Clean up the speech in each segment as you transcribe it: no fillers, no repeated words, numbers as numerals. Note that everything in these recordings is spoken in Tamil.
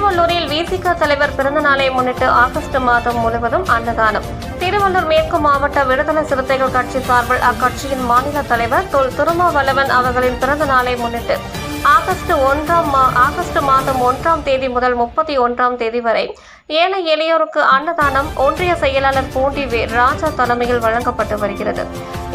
திருவள்ளூரில் விசிக தலைவர் பிறந்த நாளை முன்னிட்டு ஆகஸ்ட் மாதம் முழுவதும் அன்னதானம். திருவள்ளூர் மேற்கு மாவட்ட விடுதலை சிறுத்தைகள் கட்சி சார்பில் அக்கட்சியின் மாநில தலைவர் தொல் திருமாவளவன் அவர்களின் பிறந்த நாளை முன்னிட்டு ஆகஸ்ட் மாதம் 1ஆம் தேதி முதல் 31ஆம் தேதி வரை ஏழை எளியோருக்கு அன்னதானம் ஒன்றிய செயலாளர் பூண்டி ராஜா தலைமையில் வழங்கப்பட்டு வருகிறது.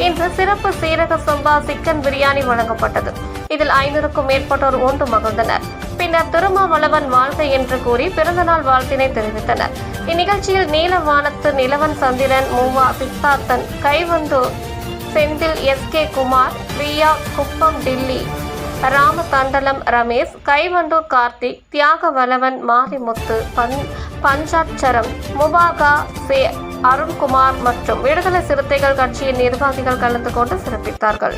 இன்று சிறப்பு சீரக சம்பா சிக்கன் பிரியாணி வழங்கப்பட்டது. இதில் 500க்கும் மேற்பட்டோர் உண்டு மகிழ்ந்தனர். பின்னர் திருமாவளவன் வாழ்க என்று கூறி பிறந்தநாள் வாழ்த்தினை தெரிவித்தனர். இந்நிகழ்ச்சியில் நீலவானத்து நிலவன் சந்திரன், மூவா சித்தார்த்தன், கைவந்தூர் செந்தில், SK குமார், பிரியா, குப்பம் டில்லி, ராமதண்டலம் ரமேஷ், கைவண்டூர் கார்த்திக், தியாகவலவன், மாரிமுத்து, பஞ்சாட்சரம், முபாகா, அருண்குமார் மற்றும் விடுதலை சிறுத்தைகள் கட்சியின் நிர்வாகிகள் கலந்து கொண்டு சிறப்பித்தார்கள்.